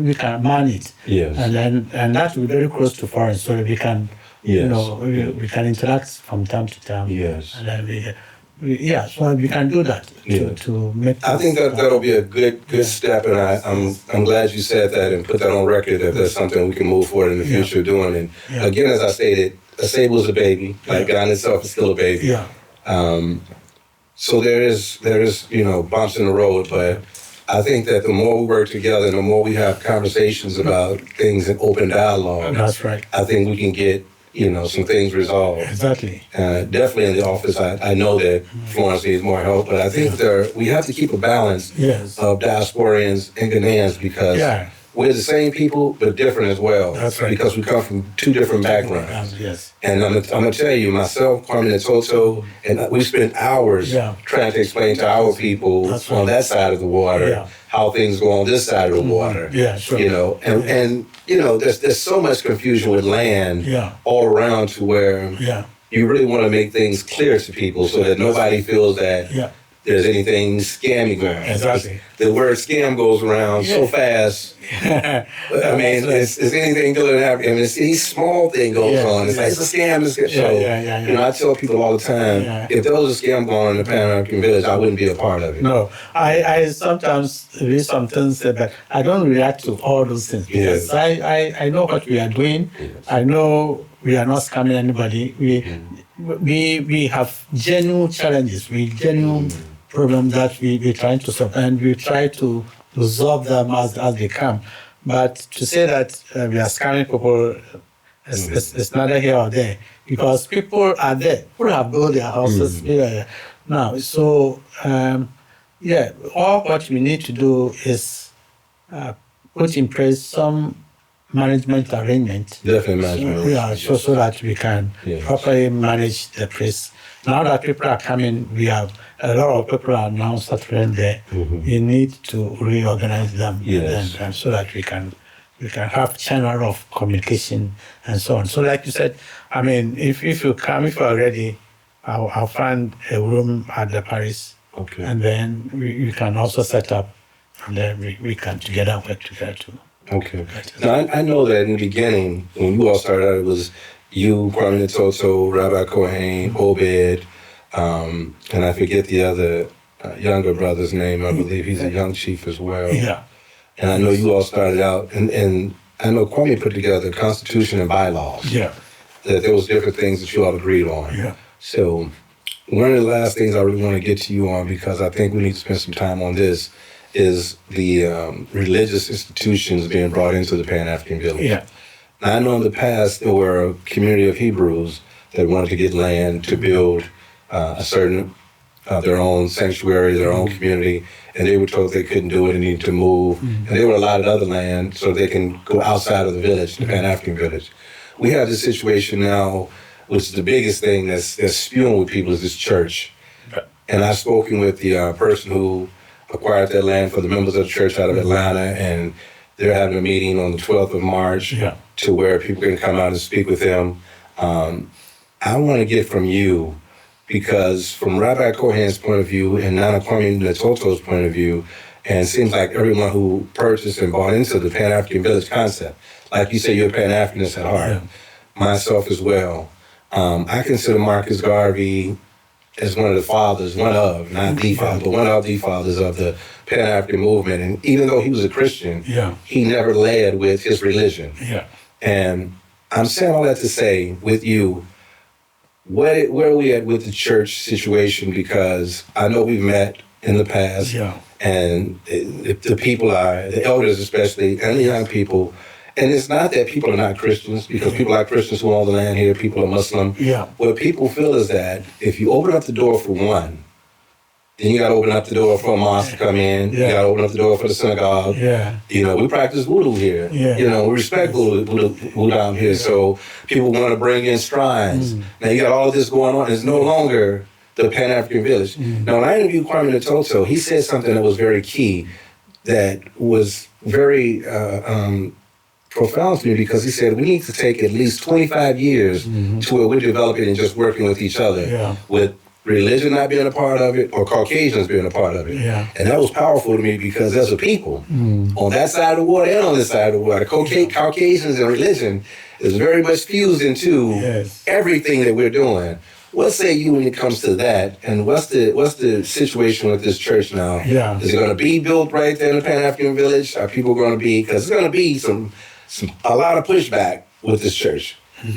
Speaker 2: we can man it.
Speaker 1: Yes.
Speaker 2: And that will be very close to Florence, so that we can we can interact from time to time.
Speaker 1: Yes.
Speaker 2: And then so we can do that to make.
Speaker 1: I think that'll be a good step, and I'm glad you said that and put that on record that that's something we can move forward in the future doing. And again, as I stated, Asebu is a baby. Like God itself is still a baby.
Speaker 2: Yeah.
Speaker 1: So there is bumps in the road, but I think that the more we work together and the more we have conversations about things in open dialogue,
Speaker 2: That's right.
Speaker 1: I think we can get some things resolved.
Speaker 2: Exactly.
Speaker 1: Definitely in the office, I know that Florence needs more help, but I think we have to keep a balance of Diasporians and Ghanaians because we're the same people, but different as well.
Speaker 2: That's right.
Speaker 1: Because we come from two different backgrounds.
Speaker 2: Yes.
Speaker 1: And I'm going to tell you, myself, Kwame Natoto, and we spent hours trying to explain to our people on that side of the water how things go on this side of the water.
Speaker 2: Yeah, sure.
Speaker 1: And there's so much confusion with land all around to where you really want to make things clear to people so that nobody feels that there's anything scammy going on.
Speaker 2: Exactly.
Speaker 1: The word scam goes around so fast. I mean, it's anything going to happen. I mean, any small thing goes on. It's like, it's a scam. It's a scam. So, I tell people all the time, if there was a scam going on in the Pan-African village, I wouldn't be a part of it.
Speaker 2: No. I sometimes read some things, but I don't react to all those things because I know what we are doing. I know we are not scamming anybody. We have genuine challenges. Genuine problems that we're trying to solve, and we try to resolve them as they come. But to say that we are scamming people, it's neither here or there, because people are there. People have built their houses now. So, all what we need to do is put in place some management arrangement.
Speaker 1: Definitely management.
Speaker 2: So that we can properly manage the place. Now that people are coming, we have a lot of people are now settling there. We need to reorganize them and so that we can have channel of communication and so on. So like you said, I mean, if you are ready, I'll find a room at the Paris.
Speaker 1: Okay.
Speaker 2: And then we can also set up, and then we can together work together too.
Speaker 1: Okay. Now, I know that in the beginning, when you all started out, it was you, Kwame Natoto, Rabbi Kohen, Obed, and I forget the other younger brother's name. I believe he's a young chief as well.
Speaker 2: Yeah.
Speaker 1: And I know you all started out, and I know Kwame put together a constitution and bylaws.
Speaker 2: Yeah.
Speaker 1: That there was different things that you all agreed on.
Speaker 2: Yeah.
Speaker 1: So one of the last things I really want to get to you on, because I think we need to spend some time on this, is the religious institutions being brought into the Pan-African village.
Speaker 2: Yeah.
Speaker 1: Now, I know in the past there were a community of Hebrews that wanted to get land to build a certain, their own sanctuary, their own community, and they were told they couldn't do it and needed to move. And they were allotted other land so they can go outside of the village, the Pan-African village. We have this situation now, which is the biggest thing that's spewing with people, is this church. And I've spoken with the person who acquired that land for the members of the church out of Atlanta, and they're having a meeting on the 12th of March to where people can come out and speak with them. I want to get from you, because from Rabbi Kohen's point of view and Nana Kwame Natoto's point of view, and it seems like everyone who purchased and bought into the Pan-African village concept, like you say, you're a Pan-Africanist at heart, myself as well. I consider Marcus Garvey as one of the fathers, not the father, but one of the fathers of the Pan-African movement. And even though he was a Christian, he never led with his religion. And I'm saying all that to say, with you, where are we at with the church situation? Because I know we've met in the past, and the people the elders especially, and the young people. And it's not that people are not Christians, because people are Christians who own the land here, people are Muslim. What people feel is that if you open up the door for one, then you got to open up the door for a mosque to come in. You got to open up the door for the synagogue. We practice voodoo here. We respect voodoo down here. So people want to bring in shrines. Now you got all of this going on. It's no longer the Pan-African village. Now, when I interviewed Kwame Natoto, he said something that was very key, that was very profound to me, because he said we need to take at least 25 years to where we're developing and just working with each other, with religion not being a part of it or Caucasians being a part of it. And that was powerful to me, because as a people, on that side of the water and on this side of the water, Caucasians and religion is very much fused into everything that we're doing. What say you when it comes to that? And what's the situation with this church now? Is it going to be built right there in the Pan-African village? Are people going to be, because there's going to be a lot of pushback with this church.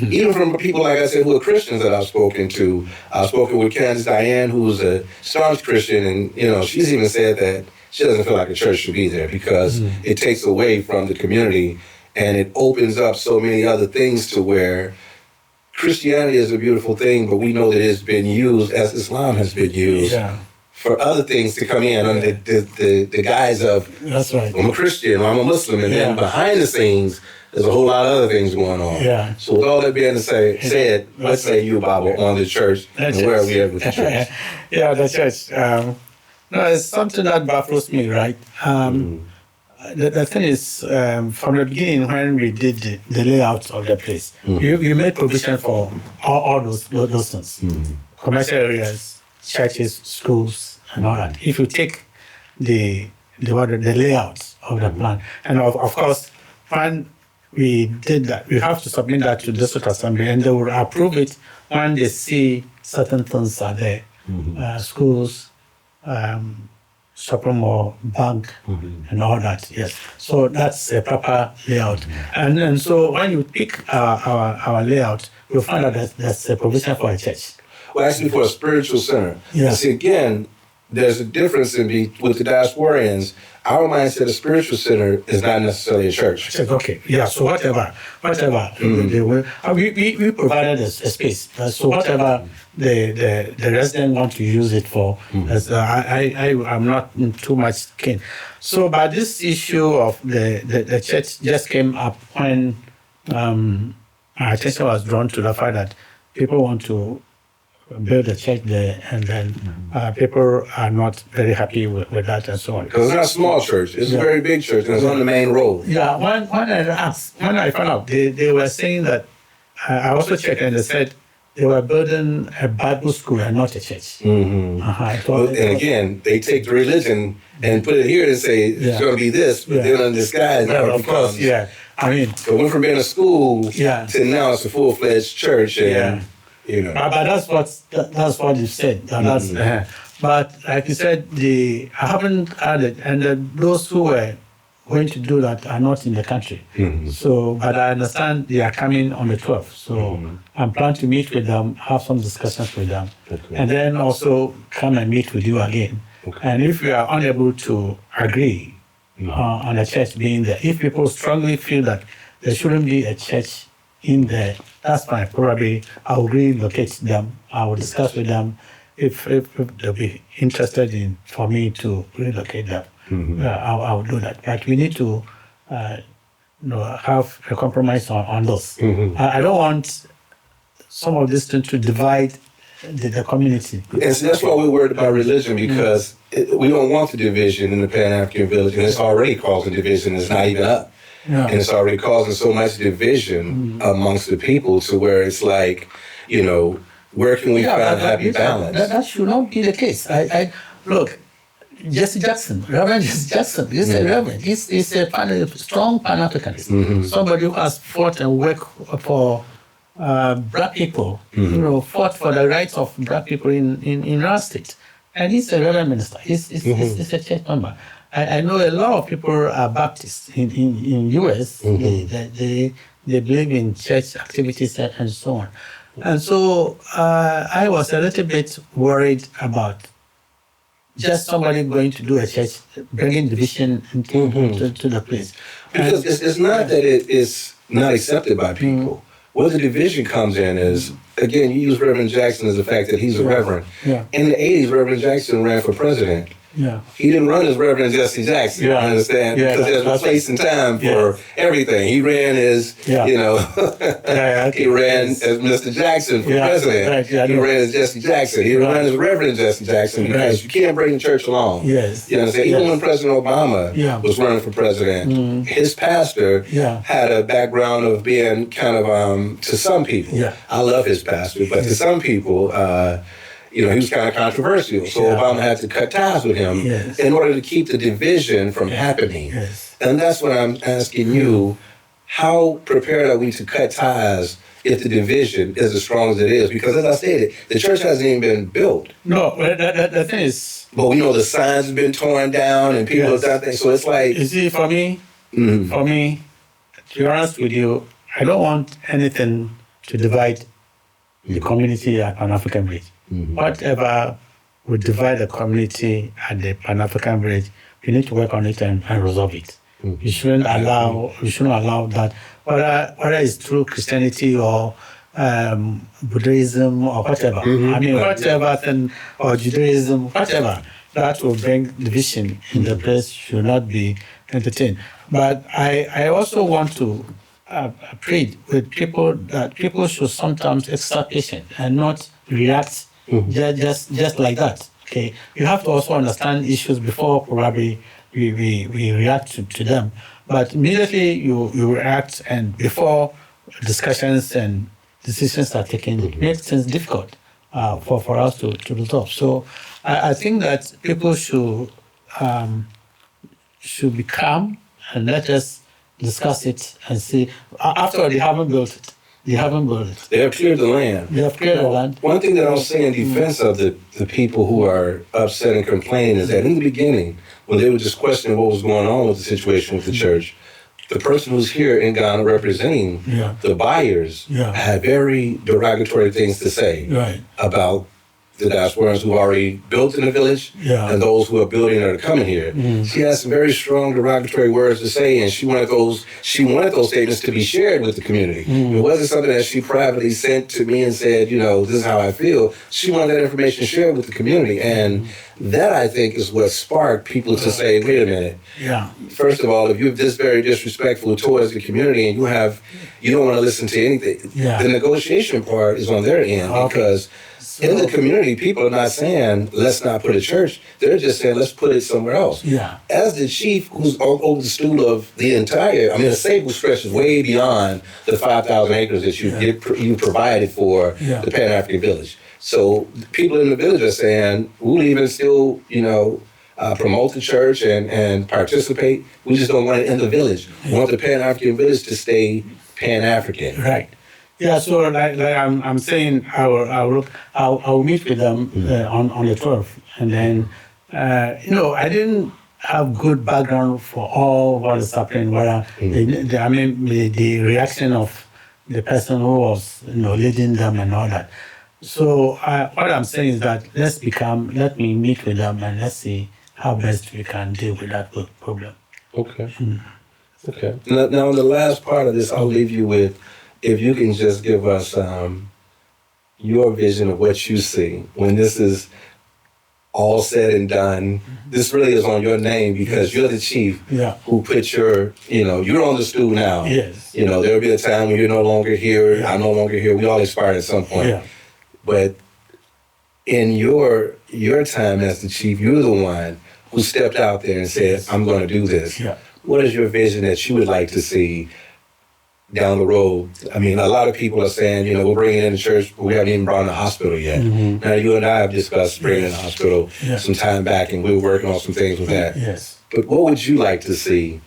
Speaker 1: Even from people, like I said, who are Christians that I've spoken to. I've spoken with Candace Diane, who's a staunch Christian, and she's even said that she doesn't feel like a church should be there, because it takes away from the community, and it opens up so many other things to where Christianity is a beautiful thing, but we know that it's been used as Islam has been used for other things to come in under the guise of,
Speaker 2: that's right,
Speaker 1: I'm a Christian or I'm a Muslim, and then behind the scenes, there's a whole lot of other things going on.
Speaker 2: Yeah.
Speaker 1: So with all that being said, let's say you, Baba, on the church, and where are we at with the church?
Speaker 2: The church. No, it's something that baffles me, right? The thing is, from the beginning, when we did the layout of the place, you made provision for all those things. Commercial areas, churches, schools, and all that. If you take the layout of the plan, and of course, when we did that, we have to submit that to the district assembly, and they will approve it when they see certain things are there. Schools, shopping mall, bank, and all that. Yes. So that's a proper layout. And so when you pick our layout, you'll find out that there's a provision for a church.
Speaker 1: Well, actually, for a spiritual center.
Speaker 2: Yeah.
Speaker 1: See, again, there's a difference with the Diasporians. Our mindset of spiritual center is not necessarily a church.
Speaker 2: Okay, yeah, so whatever they were, we provided a space. So whatever the resident want to use it for, I'm not too much keen. So, but this issue of the church just came up when our attention was drawn to the fact that people want to build a church there, and then people are not very happy with that and so on.
Speaker 1: Because it's not a small church; it's a very big church, and it's on the main road.
Speaker 2: Yeah, when I found out, they were saying that. I also checked, and they said they were building a Bible school and not a church.
Speaker 1: And again, they take the religion and put it here and say it's going to be this, but then in disguise,
Speaker 2: of course, I mean,
Speaker 1: it went from being a school to now it's a full-fledged church, and you know.
Speaker 2: But that's what you said. But like you said, I haven't added, and those who were going to do that are not in the country. So, but I understand they are coming on the 12th. So I'm planning to meet with them, have some discussions with them, and then also come and meet with you again. And if we are unable to agree on a church being there, if people strongly feel that there shouldn't be a church in there, that's fine. Probably I will relocate them. I will discuss with them if they'll be interested for me to relocate them. I will do that. But we need to have a compromise on those. I don't want some of this to divide the community.
Speaker 1: And so that's why we're worried about religion, because we don't want the division in the Pan-African village, and it's already causing division. It's not even up. And it's already causing so much division amongst the people to where it's like, where can we find happy balance?
Speaker 2: That should not be the case. I look, Jesse Jackson, Reverend Jesse Jackson, he's a reverend. He's a strong Pan-Africanist. Somebody who has fought and worked for black people, fought for the rights of black people in our state. And he's a reverend minister. He's a church member. I know a lot of people are Baptists in US. They believe in church activities and so on. And so I was a little bit worried about just somebody going to do a church, bringing division into the place.
Speaker 1: Because it's not that it is not accepted by people. Where the division comes in is, again, you use Reverend Jackson as the fact that he's a reverend. In the 80s, Reverend Jackson ran for president. He didn't run as Reverend Jesse Jackson, you understand? Because there's a place and time for everything. He ran as, he ran as Mr. Jackson for president. He ran as Jesse Jackson. He ran as Reverend Jesse Jackson because you can't bring the church along. You understand? Even when President Obama was running for president, his pastor had a background of being kind of, to some people, I love his pastor, but to some people, he was kind of controversial. So Obama had to cut ties with him in order to keep the division from happening. And that's what I'm asking you. How prepared are we to cut ties if the division is as strong as it is? Because as I stated, the church hasn't even been built.
Speaker 2: No, the thing is...
Speaker 1: But we know the signs have been torn down and people have done things. So it's like...
Speaker 2: You see, for me, to be honest with you, I don't want anything to divide the community at Pan-African Bridge. Whatever would divide the community at the Pan-African Bridge, we need to work on it and resolve it. You shouldn't allow that, whether it's through Christianity or Buddhism or whatever. I mean, whatever thing, or Judaism, whatever, that will bring division in the place should not be entertained. But I also want to plead with people that people should sometimes extra patient and not react just like that. Okay, you have to also understand issues before probably we react to them. But immediately you react, and before discussions and decisions are taken, it makes things difficult for us to resolve. So I think that people should be calm and let us discuss it and see. After all, they haven't built it. They haven't built it.
Speaker 1: They have cleared the land.
Speaker 2: They have cleared the land.
Speaker 1: One thing that I'll say in defense of the people who are upset and complaining is that in the beginning, when they were just questioning what was going on with the situation with the church, the person who's here in Ghana representing the buyers had very derogatory things to say about the Diasporians who already built in the village and those who are building or coming here. She had some very strong derogatory words to say, and she wanted those statements to be shared with the community. It wasn't something that she privately sent to me and said, this is how I feel. She wanted that information shared with the community, and that, I think, is what sparked people to say, wait a minute. First of all, if you're this very disrespectful towards the community and you don't want to listen to anything, the negotiation part is on their end because in the community, people are not saying, let's not put a church. They're just saying, let's put it somewhere else. As the chief who's over the stool of the entire, Asebu stretches way beyond the 5,000 acres that you provided for the Pan-African village. So people in the village are saying, we'll even still, promote the church and participate. We just don't want it in the village. We want the Pan-African village to stay Pan-African.
Speaker 2: Right. Yeah, so like I'm saying, I'll meet with them on the 12th, and then I didn't have good background for all what is happening. Whether the reaction of the person who was leading them and all that. So what I'm saying is that let me meet with them and let's see how best we can deal with that problem.
Speaker 1: Okay. Okay. Now, in the last part of this, I'll leave you with, if you can just give us your vision of what you see when this is all said and done. This really is on your name because you're the chief who put you're on the stool now.
Speaker 2: Yes.
Speaker 1: There'll be a time when you're no longer here, I'm no longer here. We all expire at some point.
Speaker 2: Yeah.
Speaker 1: But in your time as the chief, you're the one who stepped out there and said, I'm going to do this.
Speaker 2: Yeah.
Speaker 1: What is your vision that you would like to see down the road? A lot of people are saying, we're bringing in the church, but we haven't even brought in the hospital yet. Now, you and I have discussed bringing in the hospital some time back, and we were working on some things with that.
Speaker 2: Yes.
Speaker 1: But what would you like to see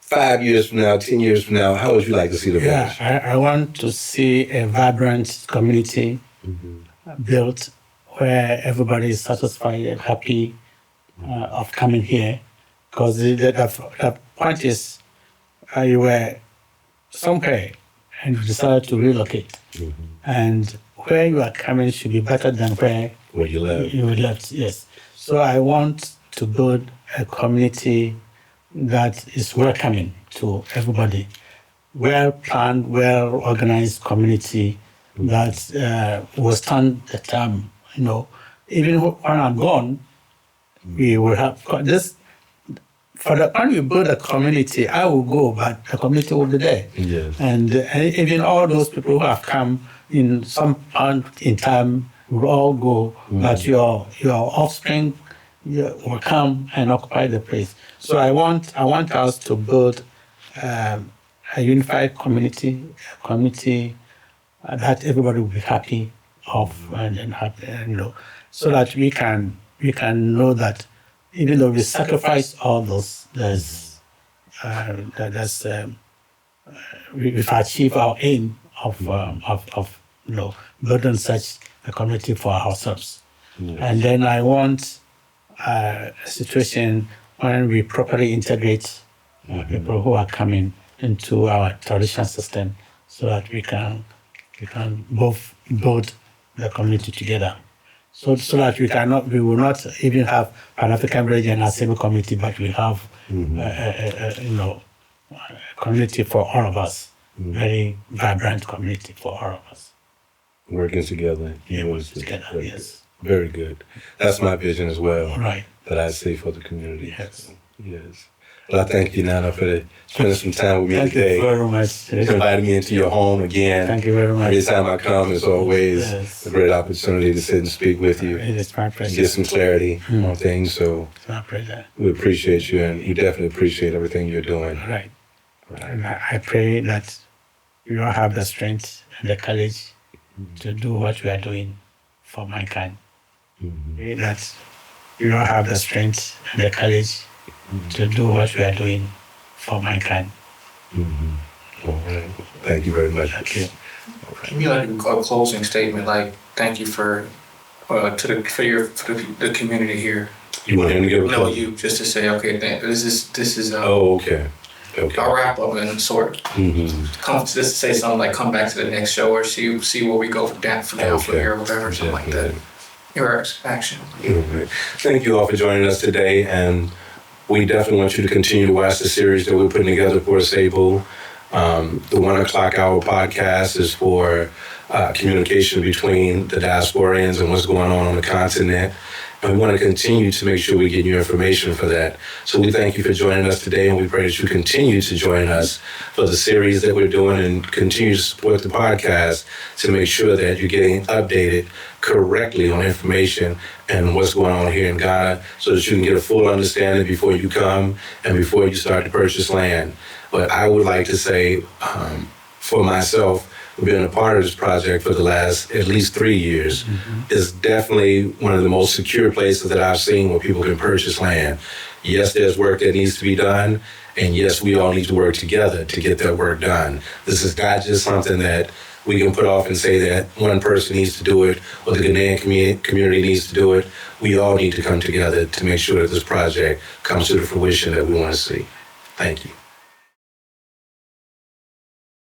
Speaker 1: 5 years from now, 10 years from now? How would you like to see the village?
Speaker 2: I want to see a vibrant community built where everybody is satisfied and happy of coming here. Because the point is, you were somewhere and you decided to relocate. And where you are coming should be better than where
Speaker 1: you
Speaker 2: left. Yes. So I want to build a community that is welcoming to everybody. Well-planned, well-organized community that will stand the time. Even when I'm gone, we will have this. When we build a community, I will go, but the community will be there.
Speaker 1: Yes.
Speaker 2: And even all those people who have come in some point in time will all go, but your offspring will come and occupy the place. So I want us to build a unified community, that everybody will be happy of and happy, so that we can know that even though we sacrifice all those, we've achieved our aim of building such a community for ourselves. Yes. And then I want a situation when we properly integrate people who are coming into our traditional system, so that we can both build the community together. So that we will not even have Pan-African village and Asebu community, but we have a community for all of us, very vibrant community for all of us.
Speaker 1: Working together.
Speaker 2: Yeah, working together,
Speaker 1: Very
Speaker 2: yes.
Speaker 1: good. Very good. That's my vision as well.
Speaker 2: Right.
Speaker 1: That I see for the community.
Speaker 2: Yes.
Speaker 1: Yes. Well, I thank you, Nana, for spending some time with me
Speaker 2: Thank
Speaker 1: today.
Speaker 2: you very much.
Speaker 1: You invited me into your home again.
Speaker 2: Thank you very much.
Speaker 1: Every time I come, it's always
Speaker 2: Yes.
Speaker 1: a great opportunity to sit and speak with you.
Speaker 2: It is my
Speaker 1: And
Speaker 2: pleasure.
Speaker 1: get some clarity on things. So
Speaker 2: It's my pleasure.
Speaker 1: we appreciate you, and we definitely appreciate everything you're doing.
Speaker 2: Right. And I pray that you all have the strength and the courage to do what we are doing for mankind. Pray that you all have the strength and the courage to do what we are doing for mankind.
Speaker 1: All right. Thank you very much.
Speaker 2: Thank you.
Speaker 3: Give me like a closing statement, like thank you for the community here.
Speaker 1: You want him to give a
Speaker 3: No,
Speaker 1: close?
Speaker 3: you just to say okay. This is
Speaker 1: Oh, okay. Okay.
Speaker 3: I'll wrap up and sort. Come just say something like come back to the next show or see where we go from now from here or whatever, something like that. Your action.
Speaker 1: All right. Thank you all for joining us today, and we definitely want you to continue to watch the series that we're putting together for Asebu. The 1 o'clock hour podcast is for communication between the Diasporians and what's going on the continent. And we want to continue to make sure we get you information for that. So we thank you for joining us today, and we pray that you continue to join us for the series that we're doing and continue to support the podcast to make sure that you're getting updated correctly on information and what's going on here in Ghana so that you can get a full understanding before you come and before you start to purchase land. But I would like to say, for myself, being a part of this project for the last at least 3 years is definitely one of the most secure places that I've seen where people can purchase land. Yes, there's work that needs to be done, and yes, we all need to work together to get that work done. This is not just something that we can put off and say that one person needs to do it or the Ghanaian community needs to do it. We all need to come together to make sure that this project comes to the fruition that we want to see. Thank you.